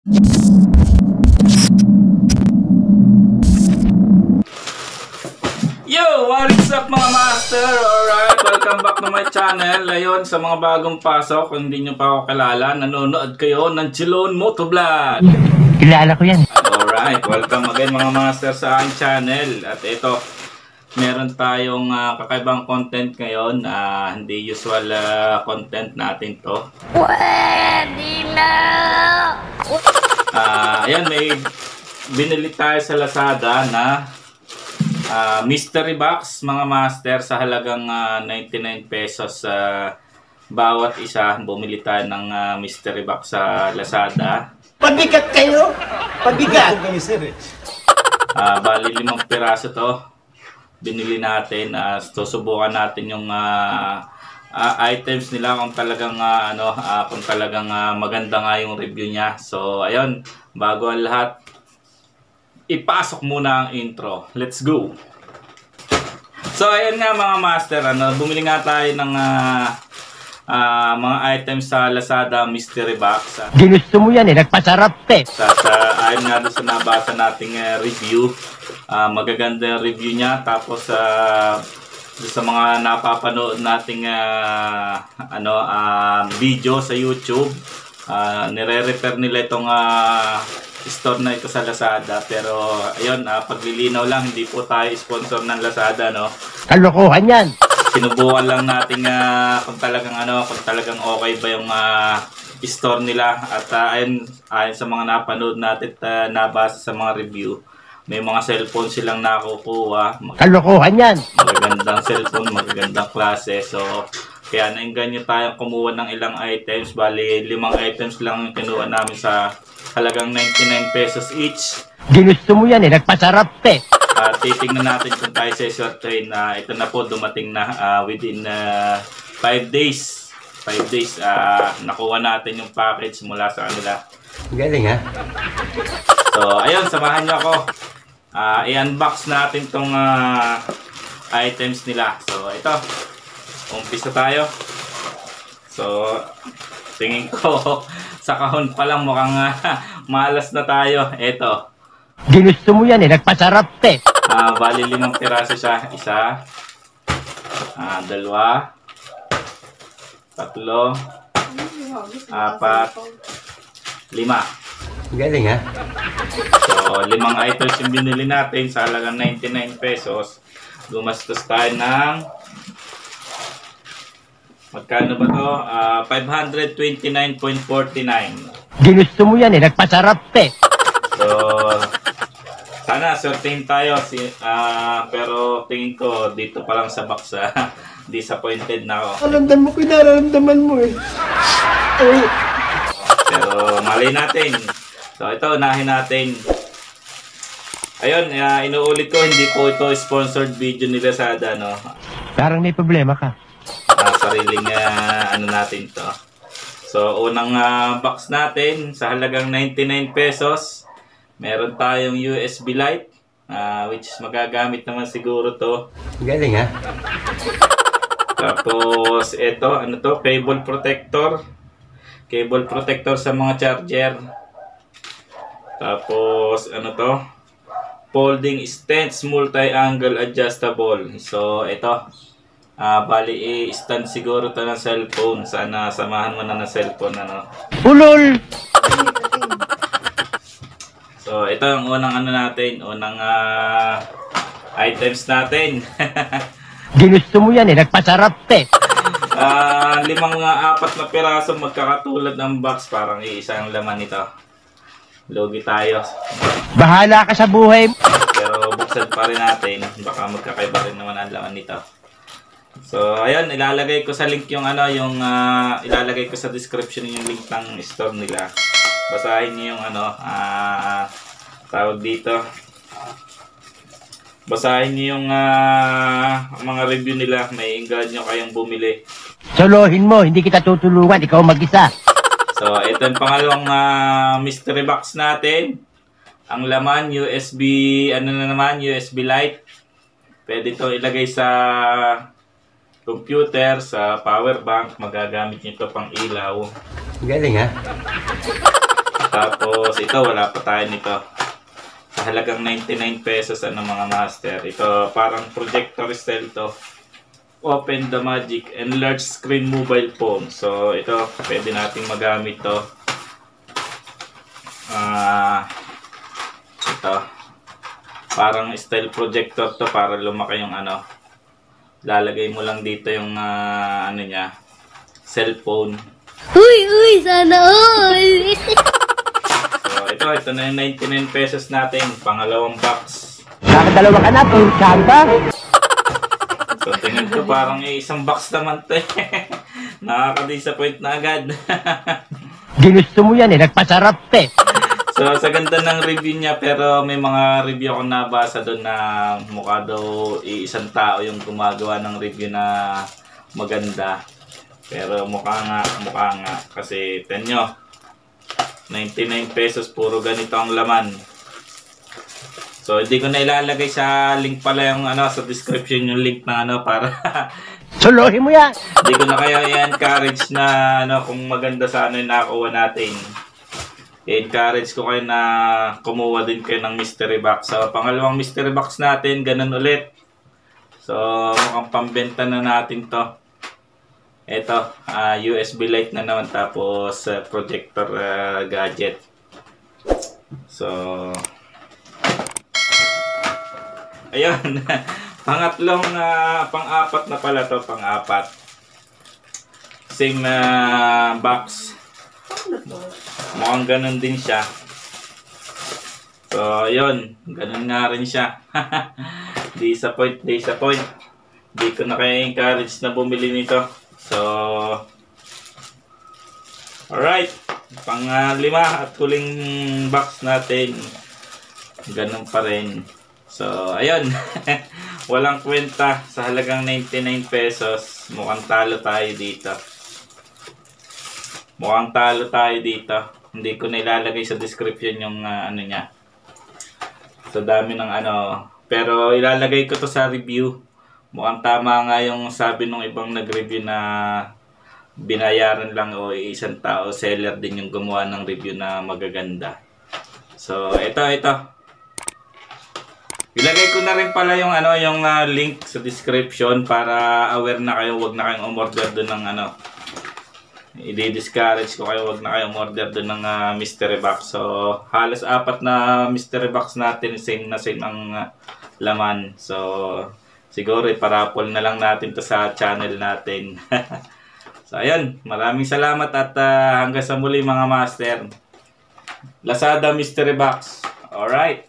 Yo! What's up mga master? Alright, welcome back to my channel. Ayun, sa mga bagong pasok, kung hindi nyo pa ako kilala, nanonood kayo ng Chilon Motovlog. Kilala ko yan. Alright, welcome again mga master sa aking channel. At ito, meron tayong kakaibang content ngayon. Hindi usual content natin to. Pwede na! Ayan, may binili tayo sa Lazada na mystery box mga master sa halagang 99 pesos bawat isa. Bumili tayo ng mystery box sa Lazada. Pabigat kayo? Pabigat? Bali 5 piraso to. Binili natin. Susubukan natin yung items nila kung talagang kung talagang maganda nga yung review niya. So ayun, bago ang lahat, ipasok muna ang intro. Let's go! So, ayun nga mga master, bumili nga tayo ng mga items sa Lazada mystery box. Ginusto mo yan nagpasarap Ayun nga doon sa nabasa nating review. Magaganda yung review niya. Tapos, doon sa mga napapanood nating video sa YouTube, nire-refer nila itong store na ito sa Lazada. Pero ayun, paglilinaw lang, hindi po tayo sponsor ng Lazada, no. Kalokohan yan. Sinubukan lang natin kung talagang okay ba yung store nila. At ayon sa mga napanood natin at nabasa sa mga review, may mga cellphone silang nakukuha. Kalokohan yan. Magagandang cellphone, magagandang klase. So kaya nainganyo tayong kumuha ng ilang items. Bali 5 items lang yung kinuha namin sa halagang 99 pesos each. Ginusto mo yan nagpasarap Titingnan natin kung tayo sa short-train na ito na po, dumating na within 5 days. 5 days nakuha natin yung package mula sa kanila. Galing ha? So ayun, samahan nyo ako. I-unbox natin tong items nila. So ito, umpisa tayo. So tingin ko sa kahon pa lang mukhang malas na tayo. Ito. Ginusto mo yan nagpasarap Bali 5 piraso siya. 1, 2, 3, 4, 5, 5. Galing ha? So 5 items yung binili natin sa halagang 99 pesos. Gumastos tayo ng magkano ba to? 529.49. Ginusto mo yan nagpasarap So sana certain tayo pero tingin ko dito pa lang sa box disappointed na ako. Nararamdaman mo ko yung nararamdaman mo Pero malay natin. So ito, unahin natin. Ayun, inuulit ko, hindi po ito sponsored video ni Lazada, no? Parang may problema ka. Sariling natin to. So unang box natin sa halagang 99 pesos. Meron tayong USB light, which is magagamit naman siguro to. Galing ha? Tapos ito, cable protector. Cable protector sa mga charger. Tapos folding stance multi-angle adjustable. So ito, bali i-stand siguro to ng cellphone. Sana samahan mo na ng cellphone, Ulol! So ito ang unang unang items natin. Ginusto mo yan nagpasarap 4 na piraso magkakatulad ng box, parang iisang laman nito. Logi tayo. Bahala ka sa buhay. Pero buksan pa rin natin, baka magkakaiba rin naman ang laman nito. So ayun, ilalagay ko sa link yung ilalagay ko sa description yung link ng store nila. Basahin niyo yung tawag dito. Basahin niyo yung mga review nila. May inganyo kayong bumili. Solohin mo, hindi kita tutulungan, ikaw mag-isa. So ito yung pangalawang mystery box natin. Ang laman USB USB light. Pwede to ilagay sa computer, sa power bank. Magagamit nito pang ilaw. Galing ha? Tapos ito, wala pa tayo nito. Sa halagang 99 pesos mga master. Ito parang projector style to. Open the Magic and large screen mobile phone. So ito, pwede nating magamit to. Ito. Parang style projector to para lumaki yung ano. Lalagay mo lang dito yung ano niya, cellphone. Uy, sana all! So ito na yung 99 pesos natin, pangalawang box. Nakadalawa ka na, turkahan ka. So tingnan ko parang isang box naman to. Nakaka-disappoint na agad. Ginusto mo yan nagpasarap eh. So sa ganda ng review niya, pero may mga review ako nabasa doon na mukha daw isang tao yung gumagawa ng review na maganda. Pero mukha nga kasi tenyo 99 pesos puro ganito ang laman. So hindi ko na ilalagay sa link pala yung ano sa description yung link na ano para Suluhin mo yan. hindi ko na kayo i-encourage na ano kung maganda sa ano yung nakakuha natin. I-encourage ko kayo na kumuha din kayo ng mystery box. So pangalawang mystery box natin, ganun ulit. So mukhang pambenta na natin to. Ito, USB light na naman, tapos projector gadget. So ayun. Pangatlong pang-apat na pala to, pang-apat. Same box. Mukhang ganun din siya. So ayun, ganun nga rin siya. Disappoint. Hindi ko na kayo encourage na bumili nito. So alright, pang-lima at huling box natin. Ganun pa rin. So ayun. Walang kwenta sa halagang 99 pesos. Mukhang talo tayo dito. Hindi ko na ilalagay sa description yung ano niya. Sa dami ng ano. Pero ilalagay ko to sa review. Mukhang tama nga yung sabi nung ibang nag-review na binayaran lang o isang tao, seller din yung gumawa ng review na magaganda. So ito. Ilagay ko na rin pala yung ano yung link sa description para aware na kayo, wag na kayong umorder doon ng ano. I-discourage ko kayo, wag na kayong umorder doon ng mystery box. So halos 4 na mystery box natin, same ang laman. So siguro iparapol na lang natin to sa channel natin. So ayun, maraming salamat at hanggang sa muli mga master. Lazada mystery box. Alright.